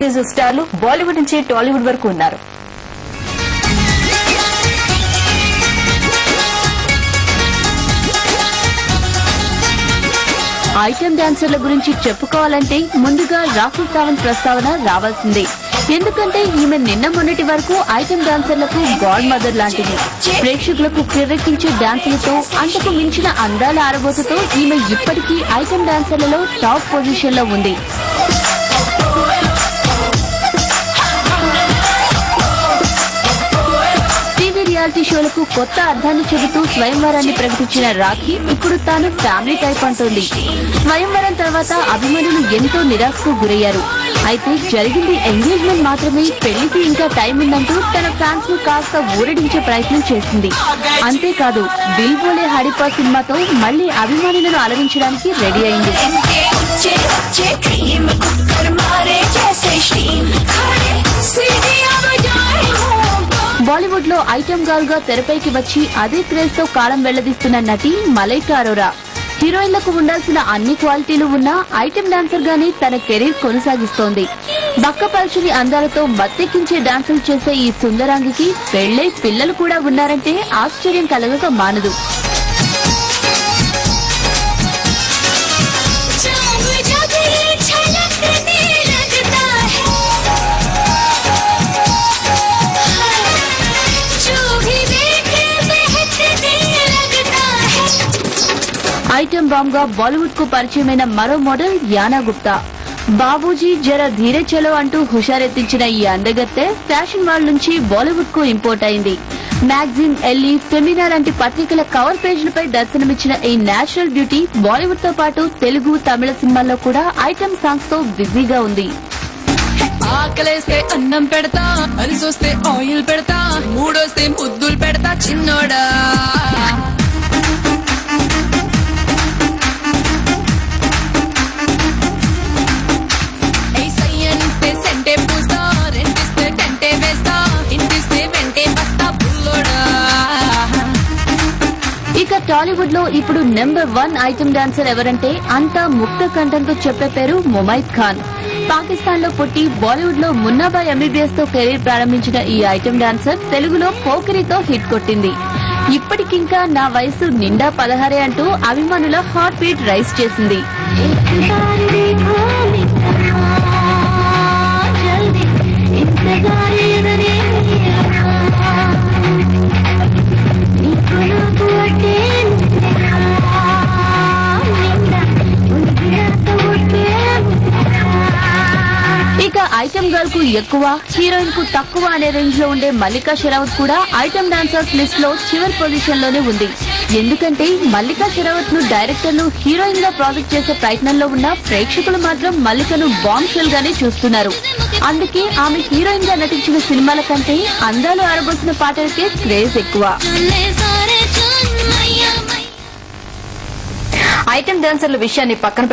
దిగ్గజ స్టార్లు బాలీవుడ్ నుంచి టాలీవుడ్ వరకు ఉన్నారు. ఐటెం డాన్సర్ల గురించి చెప్పుకోవాలంటే ముందుగా రాఖీ సావంత్ ప్రస్తావన రావాల్సిందే. ఎందుకంటే ఈమె నిన్న మొన్నటి వరకు ఐటెం డాన్సర్లకు గాడ్ మదర్ లాంటిది. ప్రేక్షకులకు కిర్రెక్కించే డాన్సులతో, అంతకు మించిన అందాల ఆరబోతుతో ఈమె ఇప్పటికీ ఐటెం డాన్సర్లలో టాప్ పొజిషన్ లో ఉంది. రియాలిటీ షోలకు కొత్త అర్థాన్ని చెబుతూ స్వయంవరాన్ని ప్రకటించిన రాఖీ ఇప్పుడు తాను ఫ్యామిలీ టైప్ అంటోంది. స్వయంవరం తర్వాత అభిమానులు ఎంతో నిరాశకు గురయ్యారు. అయితే జరిగింది ఎంగేజ్మెంట్ మాత్రమే, పెళ్లికి ఇంకా టైం ఉందంటూ తన ఫ్యాన్స్ ను కాస్త ఊరడించే ప్రయత్నం చేసింది. అంతేకాదు దిల్ బోలే హడిపా సినిమాతో మళ్లీ అభిమానులను అలరించడానికి రెడీ అయింది. బాలీవుడ్ లో ఐటెం గర్ల్ గా తెరపైకి వచ్చి అదే క్రేజ్ తో కాలం వెళ్లదీస్తున్న నటి మలైకా అరోరా. హీరోయిన్లకు ఉండాల్సిన అన్ని క్వాలిటీలు ఉన్న ఐటెం డాన్సర్ గానే తన కెరీర్ కొనసాగిస్తోంది. బక్కపల్చని అందాలతో మత్తెక్కించే డాన్సులు చేసే ఈ సుందరాంగికి పెళ్లై పిల్లలు కూడా ఉన్నారంటే ఆశ్చర్యం కలగక మానదు. ఐటెం బాంబ్ గా బాలీవుడ్ కు పరిచయమైన మరో మోడల్ యానా గుప్తా. బాబూజీ జర ధీరే చలో అంటూ హుషారెత్తించిన ఈ అందగత్తె ఫ్యాషన్ వరల్డ్ నుంచి బాలీవుడ్ కు ఇంపోర్ట్ అయింది. మ్యాగజైన్, ఎల్లీ, ఫెమినా లాంటి పత్రికల కవర్ పేజీలపై దర్శనమిచ్చిన ఈ నేచురల్ బ్యూటీ బాలీవుడ్ తో పాటు తెలుగు, తమిళ సినిమాల్లో కూడా ఐటెం సాంగ్స్ తో బిజీగా ఉంది. ఆకలేస్తే అన్నం పెడతా, అరిసొస్తే ఆయిల్ పెడతా, మూడొస్తే ముద్దులు పెడతా చిన్నోడా. ఇక టాలీవుడ్ లో ఇప్పుడు నెంబర్ 1 ఐటెం డాన్సర్ ఎవరంటే అంతా ముక్త కంఠంతో చెప్పే పేరు ముమైత్ ఖాన్. పాకిస్తాన్ లో పుట్టి బాలీవుడ్ లో మున్నాబాయ్ ఎంబీబీఎస్ తో కెరీర్ ప్రారంభించిన ఈ ఐటెం డాన్సర్ తెలుగులో పోకిరితో హిట్ కొట్టింది. ఇప్పటికింకా నా వయసు నిండా 16 అంటూ అభిమానుల హార్ట్ బీట్ రైజ్ చేసింది. ఇక ఐటెం గర్ల్ కు ఎక్కువ, హీరోయిన్ కు తక్కువ అనే రేంజ్ లో ఉండే మల్లికా షెరావత్ కూడా ఐటెం డాన్సర్స్ లిస్ట్ లో చివరి పొజిషన్ లోనే ఉంది. ఎందుకంటే మల్లికా షెరావత్ ను డైరెక్టర్లు హీరోయిన్ గా ప్రాజెక్ట్ చేసే ప్రయత్నంలో ఉన్న ప్రేక్షకులు మాత్రం మల్లికను బాంబ్ షెల్ గానే చూస్తున్నారు. అందుకే ఆమె హీరోయిన్ గా నటించిన సినిమాల కంటే అందాలు ఆరబోసిన పాటలకే క్రేజ్ ఎక్కువ. ఐటెం డాన్సర్ల విషయాన్ని పక్కన